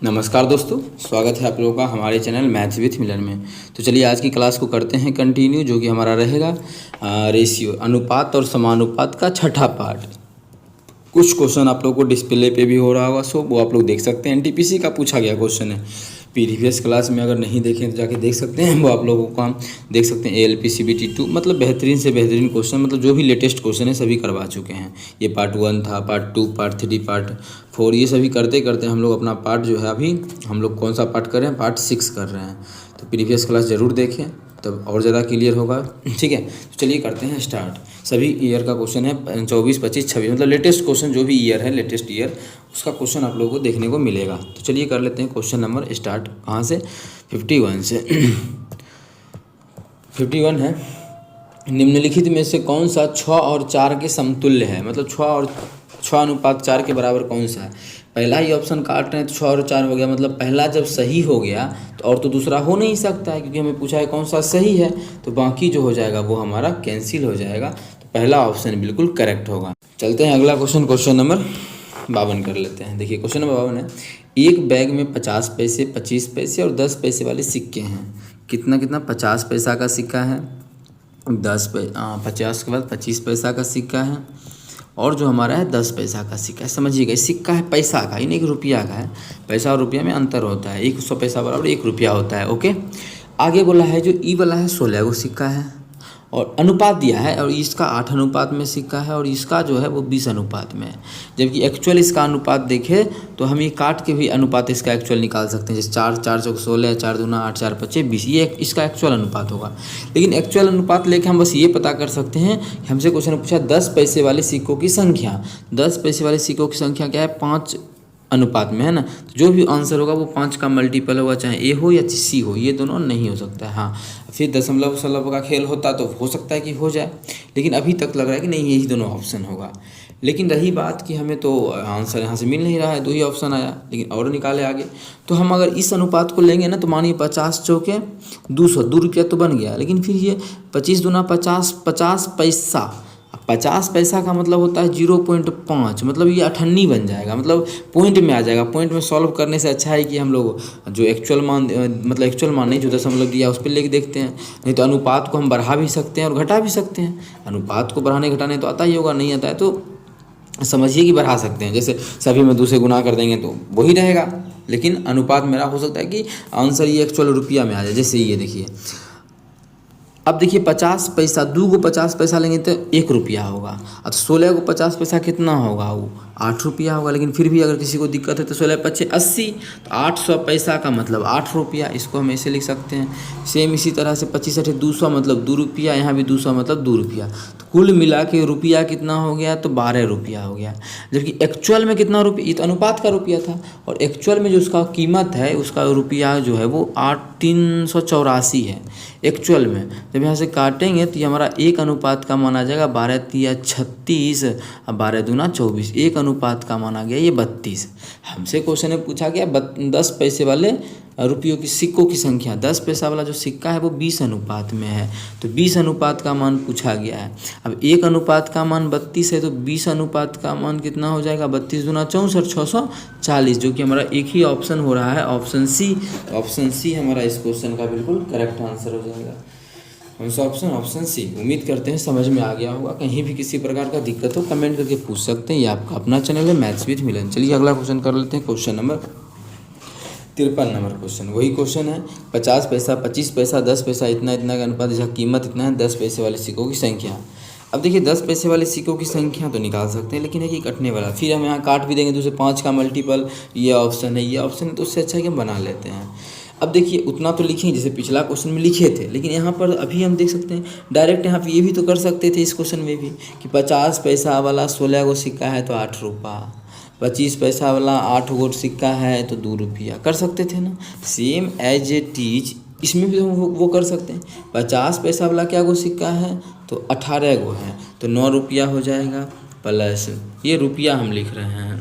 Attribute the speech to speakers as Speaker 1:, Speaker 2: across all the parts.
Speaker 1: नमस्कार दोस्तों, स्वागत है आप लोगों का हमारे चैनल मैथ्स विथ मिलन में। तो चलिए आज की क्लास को करते हैं कंटिन्यू, जो कि हमारा रहेगा रेशियो, अनुपात और समानुपात का छठा पार्ट। कुछ क्वेश्चन आप लोगों को डिस्प्ले पे भी हो रहा होगा, सो वो आप लोग देख सकते हैं। एनटीपीसी का पूछा गया क्वेश्चन है, प्रीवियस क्लास में अगर नहीं देखें तो जाके देख सकते हैं, वो आप लोगों को हम देख सकते हैं। एएलपी सीबीटी 2 मतलब बेहतरीन से बेहतरीन क्वेश्चन, मतलब जो भी लेटेस्ट क्वेश्चन है सभी करवा चुके हैं। ये पार्ट 1 था, पार्ट 2, पार्ट 3, पार्ट 4, ये सभी करते करते हम लोग अपना पार्ट जो है, अभी हम लोग कौन सा पार्ट कर रहे हैं, पार्ट 6 कर रहे हैं। तो प्रीवियस क्लास ज़रूर देखें, तब और ज़्यादा क्लियर होगा। ठीक है, तो चलिए करते हैं स्टार्ट। सभी ईयर का क्वेश्चन है, 24, 25, 26, मतलब लेटेस्ट क्वेश्चन जो भी ईयर है, लेटेस्ट ईयर, उसका क्वेश्चन आप लोगों को देखने को मिलेगा। तो चलिए कर लेते हैं क्वेश्चन नंबर स्टार्ट। कहाँ से? 51 से। 51 है, निम्नलिखित में से कौन सा 6 और 4 के समतुल्य है? मतलब 6 अनुपात 4 के बराबर कौन सा है? पहला ही ऑप्शन काट रहे हैं तो 6 और 4 हो गया, मतलब पहला जब सही हो गया तो और तो दूसरा हो नहीं सकता है, क्योंकि हमें पूछा है कौन सा सही है, तो बाकी जो हो जाएगा वो हमारा कैंसिल हो जाएगा। तो पहला ऑप्शन बिल्कुल करेक्ट होगा। चलते हैं अगला क्वेश्चन, क्वेश्चन नंबर 52 कर लेते हैं। देखिए क्वेश्चन नंबर 52 है, एक बैग में 50 पैसे, 25 पैसे और 10 पैसे वाले सिक्के हैं। कितना कितना? 50 पैसा का सिक्का है, 50 के बाद 25 पैसा का सिक्का है, और जो हमारा है 10 पैसा का सिक्का है। समझिएगा, सिक्का है पैसा का, ये नहीं कि रुपया का है। पैसा और रुपया में अंतर होता है, 100 पैसा बराबर 1 रुपया होता है। ओके, आगे बोला है जो ई वाला है 16 को सिक्का है, और अनुपात दिया है, और इसका 8 अनुपात में सिक्का है, और इसका जो है वो 20 अनुपात में है। जबकि एक्चुअल इसका अनुपात देखे तो हम ये काट के भी अनुपात इसका एक्चुअल निकाल सकते हैं। जैसे 4 4 चौक 16, 4 दूना 8, 4 पच्चे 20, ये इसका एक्चुअल अनुपात होगा। लेकिन एक्चुअल अनुपात लेके हम बस ये पता कर सकते हैं कि हमसे क्वेश्चन पूछा 10 पैसे वाले सिक्कों की संख्या। 10 पैसे वाले सिक्कों की संख्या क्या है? 5 अनुपात में है ना। तो जो भी आंसर होगा वो 5 का मल्टीपल होगा, चाहे ए हो या सी हो, ये दोनों नहीं हो सकता है। हाँ, फिर दशमलव वशमलव का खेल होता तो हो सकता है कि हो जाए, लेकिन अभी तक लग रहा है कि नहीं, यही दोनों ऑप्शन होगा। लेकिन रही बात कि हमें तो आंसर यहाँ से मिल नहीं रहा है, 2 ही ऑप्शन आया, लेकिन और निकाले आगे। तो हम अगर इस अनुपात को लेंगे ना, तो मानिए 50 चौके 200, 2 रुपया तो बन गया, लेकिन फिर ये 25 दूना 50, 50 पैसा, 50 पैसा का मतलब होता है 0.5, मतलब ये 98 बन जाएगा, मतलब पॉइंट में आ जाएगा। पॉइंट में सॉल्व करने से अच्छा है कि हम लोग जो एक्चुअल मान, मतलब एक्चुअल मान नहीं, जो दशमलव दिया उस पर लेके देखते हैं। नहीं तो अनुपात को हम बढ़ा भी सकते हैं और घटा भी सकते हैं। अनुपात को बढ़ाने घटाने तो आता ही होगा, नहीं आता है तो समझिए कि बढ़ा सकते हैं। जैसे सभी में 2 से गुना कर देंगे तो वही रहेगा, लेकिन अनुपात मेरा हो सकता है कि आंसर ये एक्चुअल रुपया में आ जाए। जैसे ये देखिए, अब देखिए 50 पैसा, 2 को 50 पैसा लेंगे तो 1 रुपया होगा, और 16 को 50 पैसा कितना होगा? वो 8 रुपया होगा। लेकिन फिर भी अगर किसी को दिक्कत है तो 16 पच्चे 80, तो 800 पैसा का मतलब 8 रुपया, इसको हम ऐसे लिख सकते हैं। सेम इसी तरह से 25 8 200 मतलब 2 रुपया, यहाँ भी 200 मतलब 2 रुपया। तो कुल मिला के रुपया कितना हो गया? तो 12 रुपया हो गया। जबकि एक्चुअल में कितना रुपया? ये तो अनुपात का रुपया था, और एक्चुअल में जो उसका कीमत है, उसका रुपया जो है वो 384 है एक्चुअल में। जब यहाँ से काटेंगे तो ये हमारा 1 अनुपात का माना जाएगा, 12 तिया 36 और 12 दूना 24, 1 अनुपात का माना गया ये 32। हमसे क्वेश्चन में पूछा गया 10 पैसे वाले रुपयों की सिक्कों की संख्या। 10 पैसा वाला जो सिक्का है वो 20 अनुपात में है, तो 20 अनुपात का मान पूछा गया है। अब 1 अनुपात का मान 32 है, तो 20 अनुपात का मान कितना हो जाएगा? 32 दूना 64, 640, जो कि हमारा एक ही ऑप्शन हो रहा है, ऑप्शन सी। ऑप्शन सी हमारा इस क्वेश्चन का बिल्कुल करेक्ट आंसर हो जाएगा। कौन सा ऑप्शन? Option C. उम्मीद करते हैं समझ में आ गया होगा। कहीं भी किसी प्रकार का दिक्कत हो कमेंट करके पूछ सकते हैं। ये आपका अपना चैनल है मैथ्स विथ मिलन। चलिए अगला क्वेश्चन कर लेते हैं, क्वेश्चन नंबर 53 नंबर क्वेश्चन। वही क्वेश्चन है, 50 पैसा, 25 पैसा, 10 पैसा, इतना इतना का अनुपात, जिसका कीमत इतना है, 10 पैसे वाले सिक्कों की संख्या। अब देखिए 10 पैसे वाले सिक्कों की संख्या तो निकाल सकते हैं, लेकिन है कि कटने वाला, फिर हम यहाँ काट भी देंगे तो उसे 5 का मल्टीपल, ये ऑप्शन है, ये ऑप्शन है, तो उससे अच्छा कि हम बना लेते हैं। अब देखिए उतना तो लिखें जैसे पिछला क्वेश्चन में लिखे थे, लेकिन यहाँ पर अभी हम देख सकते हैं डायरेक्ट यहाँ पे ये भी तो कर सकते थे इस क्वेश्चन में भी, कि 50 पैसा वाला 16 को सिक्का है तो 8 रुपया, 25 पैसा वाला 8 गो सिक्का है तो 2 रुपया, कर सकते थे ना। सेम एज इट इज इसमें भी हम वो कर सकते हैं। 50 पैसा वाला क्या गो सिक्का है? तो 18 गो है, तो 9 रुपया हो जाएगा, प्लस ये रुपया हम लिख रहे हैं।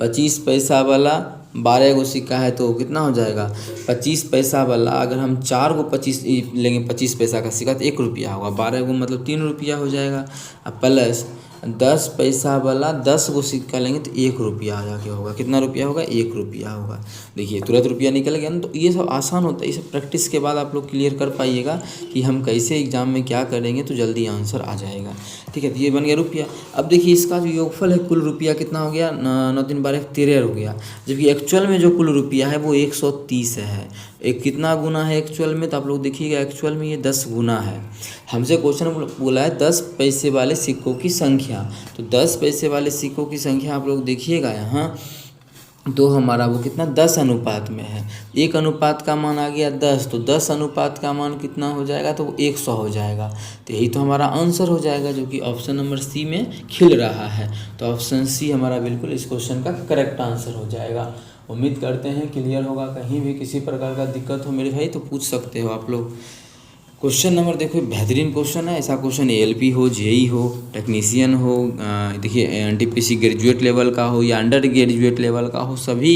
Speaker 1: 25 पैसा वाला 12 गो सिक्का है तो कितना हो जाएगा? 25 पैसा वाला अगर हम 4 गो 25 लेंगे, 25 पैसा का सिक्का तो 1 रुपया होगा, 12 गो मतलब 3 रुपया हो जाएगा, प्लस 10 पैसा वाला 10 को सिक्का लेंगे तो 1 रुपया आ जाके होगा। कितना रुपया होगा? 1 रुपया होगा। देखिए तुरंत रुपया निकल गया ना। तो ये सब आसान होता है, ये सब प्रैक्टिस के बाद आप लोग क्लियर कर पाइएगा कि हम कैसे एग्जाम में क्या करेंगे तो जल्दी आंसर आ जाएगा। ठीक है, तो ये बन गया रुपया। अब देखिए इसका जो योगफल है कुल रुपया कितना हो गया? 9 3 12 13 हो गया, जबकि एक्चुअल में जो कुल रुपया है वो 130 है। एक कितना गुना है एक्चुअल में? तो आप लोग देखिएगा एक्चुअल में ये 10 गुना है। हमसे क्वेश्चन बोला है 10 पैसे वाले सिक्कों की संख्या, तो 10 पैसे वाले सिक्कों की संख्या आप लोग देखिएगा यहाँ, तो हमारा वो कितना 10 अनुपात में है। 1 अनुपात का मान आ गया 10, तो 10 अनुपात का मान कितना हो जाएगा? तो वो 100 हो जाएगा। तो यही तो हमारा आंसर हो जाएगा, जो कि ऑप्शन नंबर सी में खिल रहा है। तो ऑप्शन सी हमारा बिल्कुल इस क्वेश्चन का करेक्ट आंसर हो जाएगा। उम्मीद करते हैं क्लियर होगा। कहीं भी किसी प्रकार का दिक्कत हो मेरे भाई तो पूछ सकते हो आप लोग। क्वेश्चन नंबर देखो, बेहतरीन क्वेश्चन है। ऐसा क्वेश्चन एएलपी हो, जेई हो, टेक्नीशियन हो, देखिए एनटीपीसी ग्रेजुएट लेवल का हो या अंडर ग्रेजुएट लेवल का हो, सभी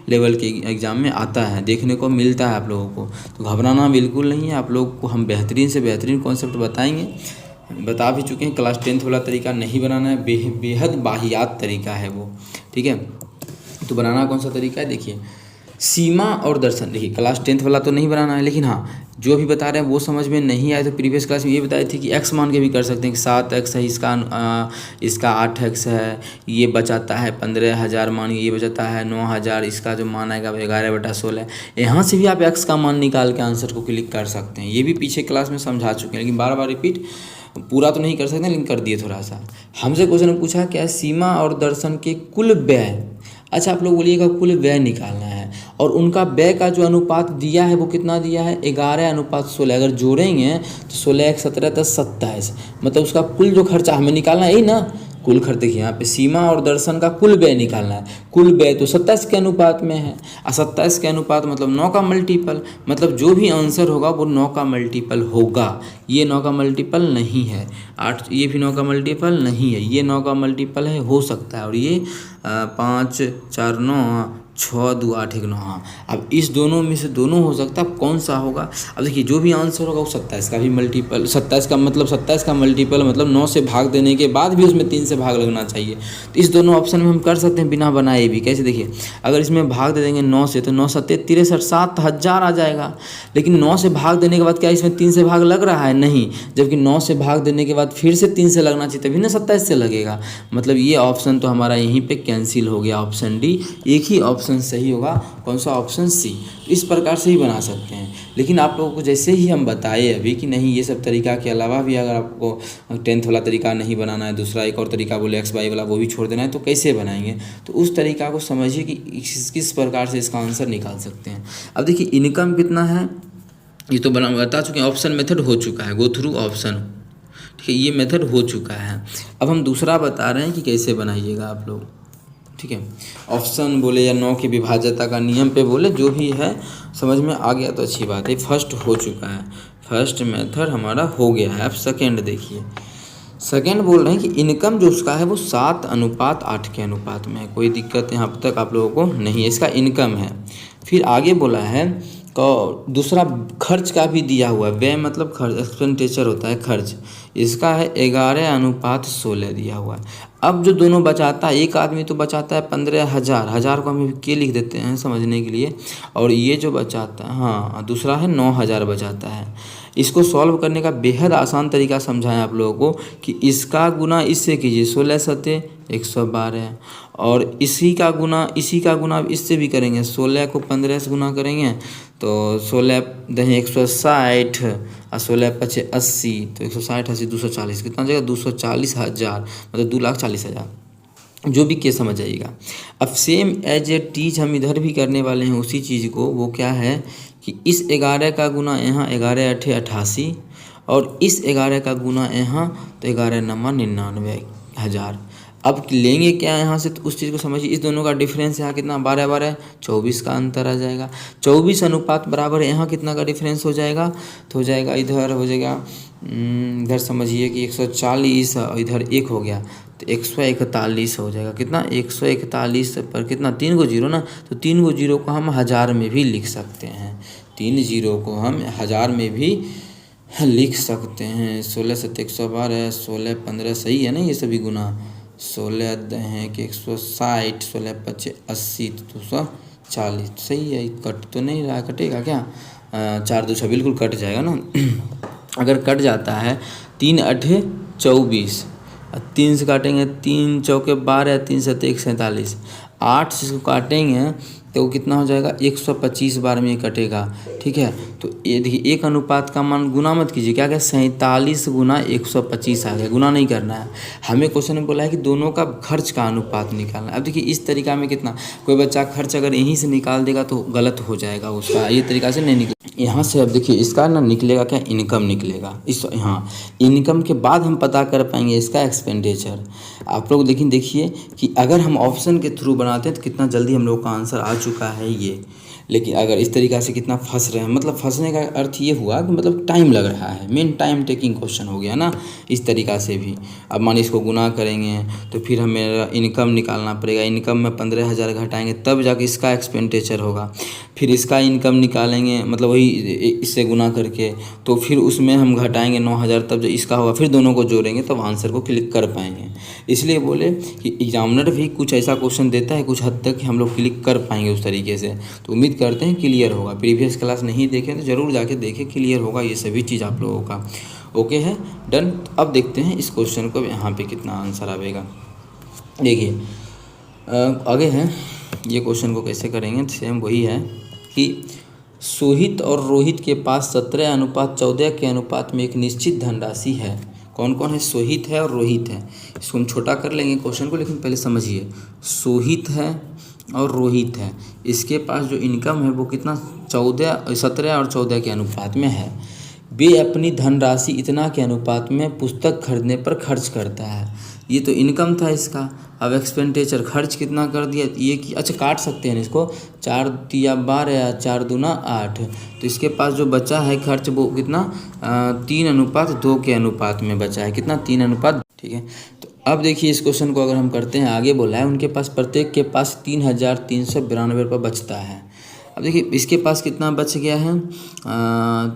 Speaker 1: लेवल के एग्ज़ाम में आता है, देखने को मिलता है आप लोगों को। तो घबराना बिल्कुल नहीं है। आप लोग को हम बेहतरीन से बेहतरीन कॉन्सेप्ट बताएंगे। बता भी चुके हैं, क्लास 10th वाला तरीका नहीं बनाना है, बेहद वाहियात तरीका है वो। ठीक है, तो बनाना कौन सा तरीका है? देखिए सीमा और दर्शन। देखिए क्लास 10th वाला तो नहीं बनाना है, लेकिन हाँ जो भी बता रहे हैं वो समझ में नहीं आए तो प्रीवियस क्लास में ये बताई थी कि x मान के भी कर सकते हैं कि 7x है, इसका 8x है, ये बचाता है 15,000 मान, ये बचाता है 9,000, इसका जो मान आएगा 11/16। यहाँ से भी आप x का मान निकाल के आंसर को क्लिक कर सकते हैं। ये भी पीछे क्लास में समझा चुके हैं, लेकिन बार बार रिपीट पूरा तो नहीं कर सकते, लेकिन कर दिए थोड़ा सा। हमसे क्वेश्चन पूछा क्या? सीमा और दर्शन के कुल व्यय। अच्छा आप लोग बोलिएगा कुल व्यय निकालना है, और उनका व्यय का जो अनुपात दिया है वो कितना दिया है? 11/16। अगर जोड़ेंगे तो 16 1 17 10 27, मतलब उसका कुल जो खर्चा हमें निकालना है, यही ना कुल खर्च। देखिए यहाँ पे सीमा और दर्शन का कुल व्यय निकालना है। कुल व्यय तो 27 के अनुपात में है, और 27 के अनुपात मतलब 9 का मल्टीपल, मतलब जो भी आंसर होगा वो 9 का मल्टीपल होगा। ये 9 का मल्टीपल नहीं है, 8 ये भी 9 का मल्टीपल नहीं है, ये 9 का मल्टीपल है, हो सकता है। और ये 5 4 9 6 2 8 1 9। हाँ, अब इस दोनों में से दोनों हो सकता है, कौन सा होगा? अब देखिए जो भी आंसर होगा वो 27 का भी मल्टीपल, 27 का मतलब 27 का मल्टीपल मतलब 9 से भाग देने के बाद भी उसमें 3 से भाग लगना चाहिए। तो इस दोनों ऑप्शन में हम कर सकते हैं बिना बनाए भी। कैसे? देखिए अगर इसमें भाग दे देंगे 9 से, तो 9 7 63 7,000 आ जाएगा। लेकिन 9 से भाग देने के बाद क्या इसमें 3 से भाग लग रहा है? नहीं, जबकि 9 से भाग देने के बाद फिर से 3 से लगना चाहिए, तभी ना 27 से लगेगा। मतलब ये ऑप्शन तो हमारा यहीं पे कैंसिल हो गया, ऑप्शन डी। एक ही ऑप्शन सही होगा, कौन सा? Option C. इस प्रकार से ही बना सकते हैं। लेकिन आप लोगों को जैसे ही हम बताए अभी कि नहीं, ये सब तरीका के अलावा भी अगर आपको 10th वाला तरीका नहीं बनाना है, दूसरा एक और तरीका बोले XY वाला, वो भी छोड़ देना है, तो कैसे बनाएंगे? तो उस तरीका को समझिए कि किस प्रकार से इसका आंसर निकाल सकते हैं। अब देखिए इनकम कितना है ये तो बता चुके हैं, ऑप्शन मेथड हो चुका है, गो थ्रू ऑप्शन। ठीक है, ये मेथड हो चुका है। अब हम दूसरा बता रहे हैं कि कैसे बनाइएगा आप लोग। ठीक है, ऑप्शन बोले या 9 की विभाज्यता का नियम पे बोले, जो भी है समझ में आ गया तो अच्छी बात है। फर्स्ट हो चुका है, फर्स्ट मेथड हमारा हो गया है। अब सेकेंड देखिए, सेकेंड बोल रहे हैं कि इनकम जो उसका है वो 7:8 के अनुपात में है। कोई दिक्कत यहाँ तक आप लोगों को नहीं है, इसका इनकम है। फिर आगे बोला है तो दूसरा खर्च का भी दिया हुआ है, व्यय मतलब खर्च, एक्सपेंडिचर होता है खर्च, इसका है 11:16 दिया हुआ है। अब जो दोनों बचाता है, एक आदमी तो बचाता है 15,000, 1000 को हम के लिख देते हैं समझने के लिए, और ये जो बचाता है, हाँ दूसरा है 9,000 बचाता है। इसको सॉल्व करने का बेहद आसान तरीका समझाएं आप लोगों को कि इसका गुना इससे कीजिए, 16 7 112, और इसी का गुना इससे भी करेंगे। 16 को 15 से गुना करेंगे तो 16 दही 160 और 16 5 80, तो 160 80 240, कितना जाएगा? 240,000, मतलब 2,40,000। जो भी केस समझ जाइएगा। अब सेम एज ए टीज हम इधर भी करने वाले हैं उसी चीज़ को। वो क्या है कि इस 11 का गुना यहाँ 11 8 88, और इस 11 का गुना यहाँ तो 11 9 99,000। अब लेंगे क्या यहाँ से, तो उस चीज़ को समझिए। इस दोनों का डिफरेंस यहाँ कितना? 12 12 24 का अंतर आ जाएगा। 24 अनुपात बराबर यहाँ कितना का डिफरेंस हो जाएगा? तो हो जाएगा इधर हो जाएगा, इधर समझिए कि 140 और इधर 1 हो गया तो 141 हो जाएगा। कितना? 141 पर कितना? 3 गो जीरो ना, तो 3 गो जीरो को हम 1000 में भी लिख सकते हैं। 3 जीरो को हम 1000 में भी लिख सकते हैं 16 7 112, 16 15 सही है ना, ये सभी गुना 16 हैं कि 160, 16 25 80 तो 240 सही है। कट तो नहीं रहा, कटेगा क्या? 4 2 6 बिल्कुल कट जाएगा ना। अगर कट जाता है 3 8 24, 3 से काटेंगे 3 चौके 12, 3 7 1 47, 8 से इसको काटेंगे तो कितना हो जाएगा 125 बार में ये कटेगा। ठीक है, तो ये देखिए एक अनुपात का मान गुना मत कीजिए, क्या क्या 47 गुना 125 आ गया, गुना नहीं करना है। हमें क्वेश्चन में बोला है कि दोनों का खर्च का अनुपात निकालना है। अब देखिए इस तरीका में कितना, कोई बच्चा खर्च अगर यहीं से निकाल देगा तो गलत हो जाएगा उसका, ये तरीका से नहीं निकल। यहाँ से अब देखिए इसका ना निकलेगा क्या, इनकम निकलेगा। इस हाँ, इनकम के बाद हम पता कर पाएंगे इसका एक्सपेंडिचर। आप लोग देखिए कि अगर हम ऑप्शन के थ्रू बनाते हैं तो कितना जल्दी हम लोग का आंसर आ चुका है ये। लेकिन अगर इस तरीक़ा से कितना फंस रहे हैं, मतलब फंसने का अर्थ ये हुआ कि मतलब टाइम लग रहा है, मेन टाइम टेकिंग क्वेश्चन हो गया ना इस तरीक़ा से भी। अब मान इसको गुना करेंगे तो फिर हमें इनकम निकालना पड़ेगा, इनकम में 15,000 घटाएंगे तब जाके इसका एक्सपेंडिचर होगा। फिर इसका इनकम निकालेंगे मतलब वही इससे गुना करके, तो फिर उसमें हम घटाएंगे 9,000 तब जो इसका होगा, फिर दोनों को जोड़ेंगे तब आंसर को क्लिक कर पाएंगे। इसलिए बोले कि एग्जामिनर भी कुछ ऐसा क्वेश्चन देता है कुछ हद तक कि हम लोग क्लिक कर पाएंगे उस तरीके से। तो उम्मीद करते हैं क्लियर होगा। प्रीवियस क्लास नहीं देखें तो ज़रूर जाके देखें, क्लियर होगा ये सभी चीज़ आप लोगों का। ओके है, डन। अब देखते हैं इस क्वेश्चन को यहाँ पे कितना आंसर आएगा। देखिए आगे है, ये क्वेश्चन को कैसे करेंगे, सेम वही है कि सोहित और रोहित के पास 17:14 के अनुपात में एक निश्चित धनराशि है। कौन कौन है, सोहित है और रोहित है। इसको हम छोटा कर लेंगे क्वेश्चन को, लेकिन पहले समझिए। सोहित है और रोहित है, इसके पास जो इनकम है वो कितना 17 और 14 के अनुपात में है। वे अपनी धनराशि इतना के अनुपात में पुस्तक खरीदने पर खर्च करता है। ये तो इनकम था इसका। अब एक्सपेंडिचर खर्च कितना कर दिया ये कि अच्छा काट सकते हैं इसको, 4 तिया 12 या 4 दूना 8, तो इसके पास जो बचा है खर्च वो कितना 3:2 के अनुपात में बचा है। कितना 3:। ठीक है, तो अब देखिए इस क्वेश्चन को अगर हम करते हैं, आगे बोला है उनके पास प्रत्येक के पास 3,392 रुपये बचता है। अब देखिए इसके पास कितना बच गया है,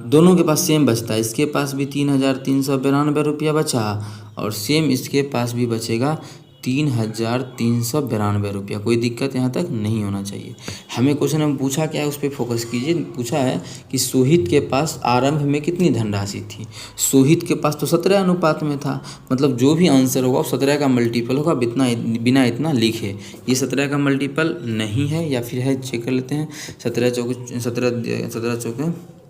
Speaker 1: दोनों के पास सेम बचता है। इसके पास भी 3,392 रुपया बचा और सेम इसके पास भी बचेगा 3,392 रुपया। कोई दिक्कत यहाँ तक नहीं होना चाहिए। हमें क्वेश्चन में पूछा क्या है उस पर फोकस कीजिए। पूछा है कि सोहित के पास आरंभ में कितनी धनराशि थी। सोहित के पास तो 17 अनुपात में था, मतलब जो भी आंसर होगा वो 17 का मल्टीपल होगा, बिना इतना लिखे। ये 17 का मल्टीपल नहीं है या फिर है, चेक कर लेते हैं। 17 चौके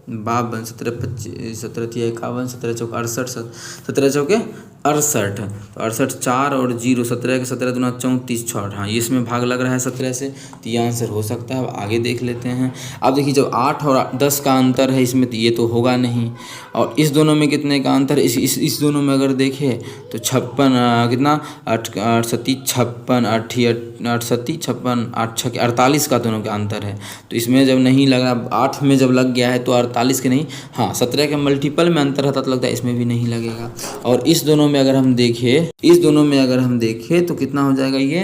Speaker 1: 52, 17 25, 17 तिया 51, 17 चौके 68, 17 चौके 68, तो 68 4 और 0, 17 के 17 दूना 34 6। हाँ, ये इसमें भाग लग रहा है 17 से, तो ये आंसर हो सकता है। अब आगे देख लेते हैं। अब देखिए जब 8 और 10 का अंतर है इसमें, तो ये तो होगा नहीं। और इस दोनों में कितने का अंतर, इस दोनों में अगर देखें तो 56 कितना 8 7 56 8 7 56 8 6 48 का दोनों का अंतर है। तो इसमें जब नहीं लगा, 8 में जब लग गया है तो 48 के नहीं, हाँ 17 के मल्टीपल में अंतर रहता तो लगता है इसमें भी नहीं लगेगा। और इस दोनों में अगर हम देखें तो कितना हो जाएगा ये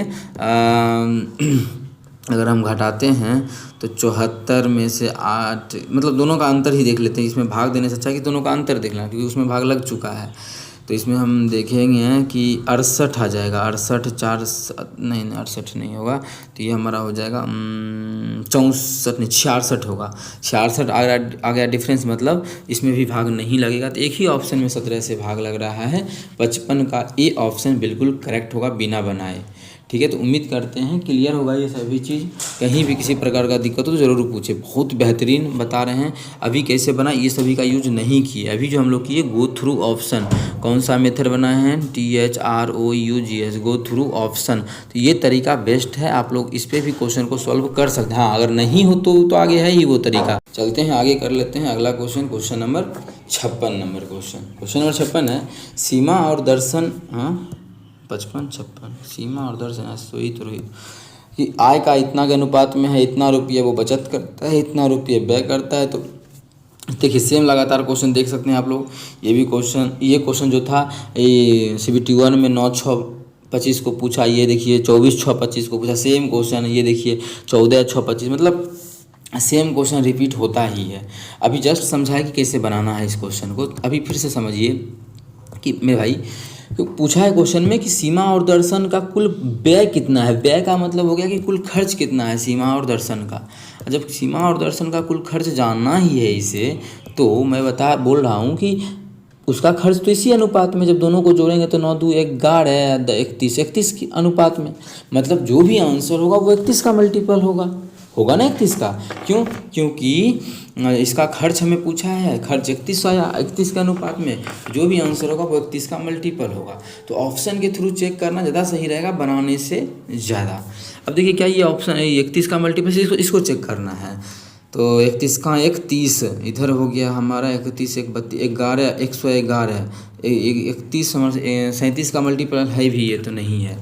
Speaker 1: अगर हम घटाते हैं तो 74 में से 8, मतलब दोनों का अंतर ही देख लेते हैं। इसमें भाग देने से अच्छा है कि दोनों का अंतर देख लें, क्योंकि उसमें भाग लग चुका है। तो इसमें हम देखेंगे कि 68 आ जाएगा, 68 4 नहीं 68 नहीं होगा, तो ये हमारा हो जाएगा 64 नहीं 66 होगा। 66 आ गया डिफरेंस, मतलब इसमें भी भाग नहीं लगेगा। तो एक ही ऑप्शन में 17 से भाग लग रहा है, 55 का ए ऑप्शन बिल्कुल करेक्ट होगा बिना बनाए। ठीक है, तो उम्मीद करते हैं क्लियर होगा ये सभी चीज़। कहीं भी किसी प्रकार का दिक्कत हो तो ज़रूर पूछे, बहुत बेहतरीन बता रहे हैं। अभी कैसे बना ये सभी का यूज नहीं किए, अभी जो हम लोग किए गो थ्रू ऑप्शन। कौन सा मेथड बनाए हैं, THROUGS, गो थ्रू ऑप्शन। तो ये तरीका बेस्ट है, आप लोग इस पर भी क्वेश्चन को सॉल्व कर सकते हैं। हाँ अगर नहीं हो तो आगे है ही वो तरीका। चलते हैं आगे कर लेते हैं अगला question, question number 56 question number 56 है सीमा और दर्शन, हाँ 55 सीमा और दर्शन सोहित रोहित कि आय का इतना के अनुपात में है, इतना रुपये वो बचत करता है, इतना रुपये व्यय करता है। तो देखिए सेम लगातार क्वेश्चन देख सकते हैं आप लोग। ये क्वेश्चन जो था ये CBT 1 में 9/6/25 को पूछा। ये देखिए 24/6/25 को पूछा, सेम क्वेश्चन। ये देखिए 14/6/25, मतलब सेम क्वेश्चन रिपीट होता ही है। अभी जस्ट समझाया कि कैसे बनाना है इस क्वेश्चन को, अभी फिर से समझिए कि मेरे भाई तो पूछा है क्वेश्चन में कि सीमा और दर्शन का कुल व्यय कितना है। व्यय का मतलब हो गया कि कुल खर्च कितना है सीमा और दर्शन का। जब सीमा और दर्शन का कुल खर्च जानना ही है इसे, तो मैं बोल रहा हूँ कि उसका खर्च तो इसी अनुपात में, जब दोनों को जोड़ेंगे तो 9 दूनी 11 है, 31 की अनुपात में, मतलब जो भी आंसर होगा वो 31 का मल्टीपल होगा ना 31 का। क्यों? क्योंकि इसका खर्च हमें पूछा है, खर्च 31 आया, 31 के अनुपात में जो भी आंसर होगा वो 31 का मल्टीपल होगा। तो ऑप्शन के थ्रू चेक करना ज़्यादा सही रहेगा बनाने से ज़्यादा। अब देखिए क्या ये ऑप्शन 31 का मल्टीपल, इसको चेक करना है। तो 31 का 31 इधर हो गया हमारा 31 1 32 11 111 31 हमारा 37 का मल्टीपल है भी, ये तो नहीं है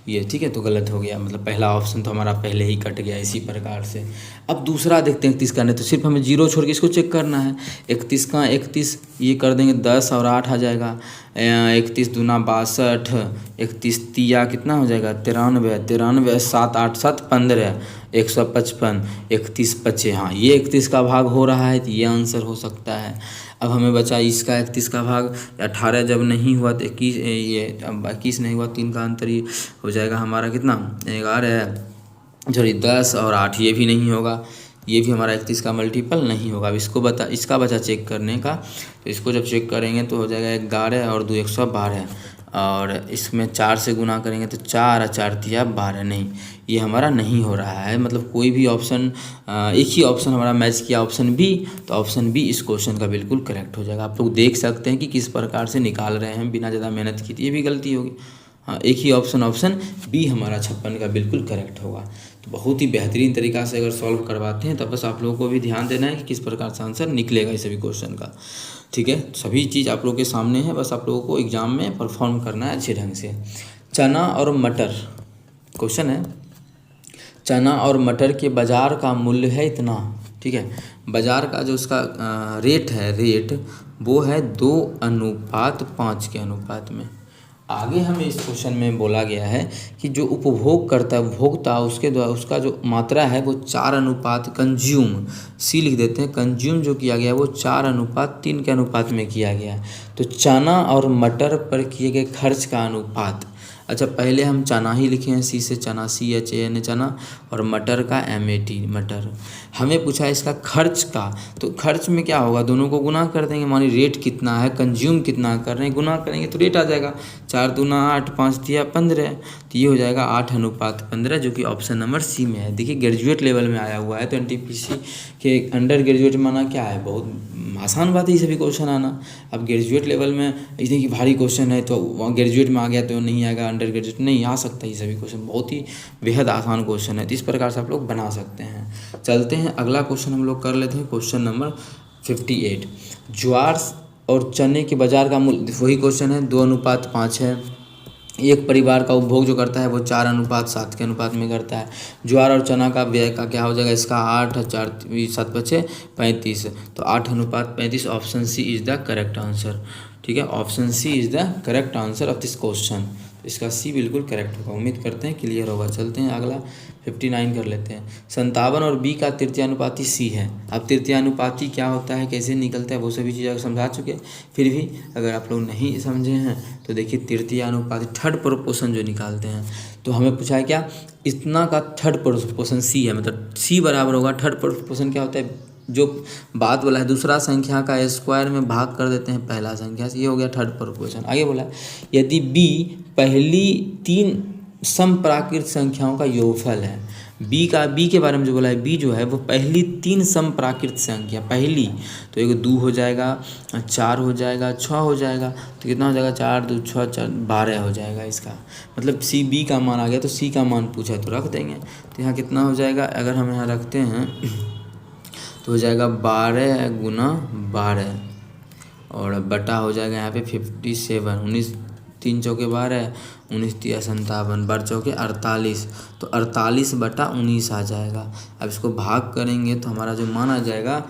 Speaker 1: ये, ठीक है, तो गलत हो गया, मतलब पहला ऑप्शन तो हमारा पहले ही कट गया इसी प्रकार से। अब दूसरा देखते हैं 31 का, नहीं तो सिर्फ हमें जीरो छोड़ के इसको चेक करना है। 31 का 31 ये कर देंगे 10 और 8 आ जाएगा, 31 दूना 62, 31 तिया कितना हो जाएगा 93, 93 7 8 7 15, 155, 31 25, हाँ ये 31 का भाग हो रहा है तो ये आंसर हो सकता है। अब हमें बचा इसका 31 का भाग, 18 जब नहीं हुआ तो 21, ये अब 21 नहीं हुआ, 3 का अंतर ये हो जाएगा हमारा कितना 11, सॉरी 10 और 8, ये भी नहीं होगा, ये भी हमारा 31 का मल्टीपल नहीं होगा। अब इसका बचा चेक करने का, तो इसको जब चेक करेंगे तो हो जाएगा 11 और 2 112, और इसमें 4 से गुना करेंगे तो 4 और 4 तिया 12, नहीं ये हमारा नहीं हो रहा है। मतलब कोई भी ऑप्शन, एक ही ऑप्शन हमारा मैच किया, ऑप्शन बी, तो ऑप्शन बी इस क्वेश्चन का बिल्कुल करेक्ट हो जाएगा। आप लोग देख सकते हैं कि किस प्रकार से निकाल रहे हैं बिना ज़्यादा मेहनत की, ये भी गलती होगी। हाँ एक ही ऑप्शन बी हमारा 56 का बिल्कुल करेक्ट होगा। तो बहुत ही बेहतरीन तरीक़ा से अगर सॉल्व करवाते हैं, तब बस आप लोगों को भी ध्यान देना है कि किस प्रकार से आंसर निकलेगा इस सभी क्वेश्चन का, ठीक है। सभी चीज़ आप लोगों के सामने है, बस आप लोगों को एग्ज़ाम में परफॉर्म करना है अच्छे ढंग से। चना और मटर क्वेश्चन है, चना और मटर के बाज़ार का मूल्य है इतना, ठीक है। बाज़ार का जो उसका रेट है, वो है 2:5 के अनुपात में। आगे हमें इस क्वेश्चन में बोला गया है कि जो उपभोग करता है भोक्ता, उसके द्वारा उसका जो मात्रा है वो 4:, कंज्यूम, सी लिख देते हैं, कंज्यूम जो किया गया है वो 4:3 के अनुपात में किया गया है। तो चना और मटर पर किए गए खर्च का अनुपात, अच्छा पहले हम चना ही लिखे हैं, सी से चना, CHAN चना, और मटर का MAT मटर। हमें पूछा है इसका खर्च का, तो खर्च में क्या होगा, दोनों को गुना कर देंगे, मानिए रेट कितना है, कंज्यूम कितना कर रहे हैं, गुना करेंगे तो रेट आ जाएगा, 4 दूना 8, 5 तिया 15, तो ये हो जाएगा 8:15, जो कि ऑप्शन नंबर सी में है। देखिए ग्रेजुएट लेवल में आया हुआ है, तो NTPC के अंडर ग्रेजुएट माना क्या है, बहुत आसान बात है ये सभी क्वेश्चन आना। अब ग्रेजुएट लेवल में इतनी की भारी क्वेश्चन है, तो वहाँ ग्रेजुएट में आ गया तो नहीं आएगा, अंडर ग्रेजुएट नहीं आ सकता, ये सभी क्वेश्चन बहुत ही बेहद आसान क्वेश्चन है, तो इस प्रकार से आप लोग बना सकते हैं। चलते हैं अगला क्वेश्चन हम लोग कर लेते हैं, क्वेश्चन नंबर 58। ज्वार और चने के बाज़ार का मूल्य, वही क्वेश्चन है, 2:5 है। एक परिवार का उपभोग जो करता है वो 4:7 के अनुपात में करता है। ज्वार और चना का व्यय का क्या हो जाएगा, इसका 8 4 7 5 35, तो 8:35, option C is the correct answer, ठीक है। Option C is the correct answer of this question, इसका सी बिल्कुल करेक्ट होगा। उम्मीद करते हैं क्लियर होगा। चलते हैं अगला 59 कर लेते हैं। 57 और बी का तृतीयानुपाती सी है। अब तृतीयानुपाती क्या होता है, कैसे निकलता है, वो सभी चीज़ें समझा चुके हैं, फिर भी अगर आप लोग नहीं समझे हैं तो देखिए तृतीयानुपाती थर्ड प्रोपोर्शन जो निकालते हैं, तो हमें पूछा है क्या, इतना का थर्ड प्रोपोर्शन सी है, मतलब सी बराबर होगा, थर्ड प्रोपोर्शन क्या होता है, जो बात बोला है दूसरा संख्या का स्क्वायर में भाग कर देते हैं पहला संख्या से, ये हो गया थर्ड प्रोपोर्शन। आगे बोला है यदि बी पहली 3 समप्राकृत संख्याओं का योगफल है। बी के बारे में जो बोला है, बी जो है वो पहली 3 समप्राकृत संख्या, पहली तो एक 2 हो जाएगा, 4 हो जाएगा, 6 हो जाएगा, तो कितना हो जाएगा 4 2 6 4 12 हो जाएगा इसका, मतलब सी बी का मान आ गया, तो सी का मान पूछा है तो रख देंगे। तो यहाँ कितना हो जाएगा, अगर हम यहाँ रखते हैं तो हो जाएगा 12 गुना 12, और बटा हो जाएगा यहाँ पे 57, 19 3 चौके 12, 19 तिया 57, 12 चौके 48, तो 48/19 आ जाएगा। अब इसको भाग करेंगे तो हमारा जो मान आ जाएगा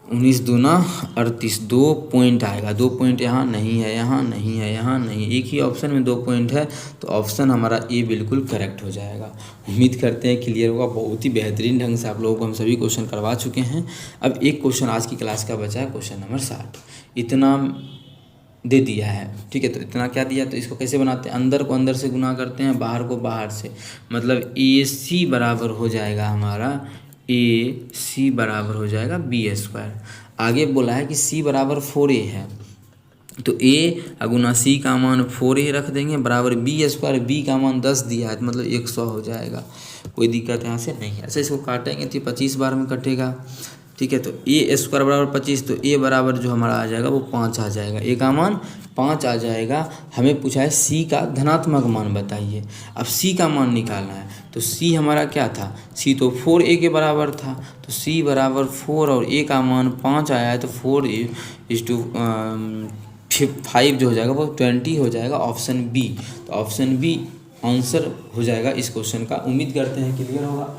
Speaker 1: 19 दूना 38, 2 पॉइंट आएगा, 2 पॉइंट यहाँ नहीं है, यहाँ नहीं है, यहाँ नहीं, एक ही ऑप्शन में 2 पॉइंट है, तो ऑप्शन हमारा ए बिल्कुल करेक्ट हो जाएगा। उम्मीद करते हैं क्लियर होगा। बहुत ही बेहतरीन ढंग से आप लोगों को हम सभी क्वेश्चन करवा चुके हैं। अब एक क्वेश्चन आज की क्लास का बचा है, क्वेश्चन नंबर 60। इतना दे दिया है, ठीक है, तो इतना क्या दिया, तो इसको कैसे बनाते हैं, अंदर को अंदर से गुना करते हैं, बाहर को बाहर से, मतलब ए सी बराबर हो जाएगा हमारा, ए सी बराबर हो जाएगा b²। आगे बोला है कि c बराबर 4a है, तो a गुना c का मान 4a रख देंगे बराबर b², b का मान 10 दिया है, तो मतलब 100 हो जाएगा। कोई दिक्कत यहाँ से नहीं है। ऐसे इसको काटेंगे तो 25 बार में कटेगा, ठीक है, तो a² बराबर 25, तो a बराबर जो हमारा आ जाएगा वो 5 आ जाएगा, a का मान 5 आ जाएगा। हमें पूछा है c का धनात्मक मान बताइए। अब c का मान निकालना है, तो c हमारा क्या था, c तो 4a के बराबर था, तो c बराबर 4 और a का मान 5 आया है, तो 4:5 जो हो जाएगा वो 20 हो जाएगा, ऑप्शन बी। तो ऑप्शन बी आंसर हो जाएगा इस क्वेश्चन का। उम्मीद करते हैं क्लियर होगा।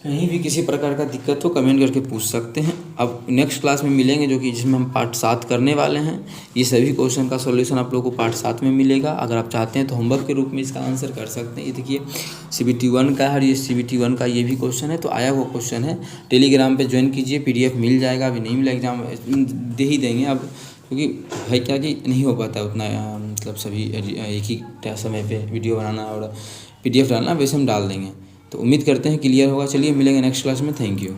Speaker 1: कहीं भी किसी प्रकार का दिक्कत हो कमेंट करके पूछ सकते हैं। अब नेक्स्ट क्लास में मिलेंगे, जो कि जिसमें हम पार्ट 7 करने वाले हैं। ये सभी क्वेश्चन का सॉल्यूशन आप लोगों को पार्ट 7 में मिलेगा। अगर आप चाहते हैं तो होमवर्क के रूप में इसका आंसर कर सकते हैं। ये देखिए CBT 1 का है, और ये CBT 1 का ये भी क्वेश्चन है, तो आया हुआ क्वेश्चन है। टेलीग्राम पर ज्वाइन कीजिए, PDF मिल जाएगा। अभी नहीं मिला, एग्जाम दे ही देंगे अब, क्योंकि है क्या कि नहीं हो पाता उतना, मतलब सभी एक ही समय पे वीडियो बनाना और PDF डालना, वैसे हम डाल देंगे। तो उम्मीद करते हैं क्लियर होगा। चलिए मिलेंगे नेक्स्ट क्लास में। Thank you.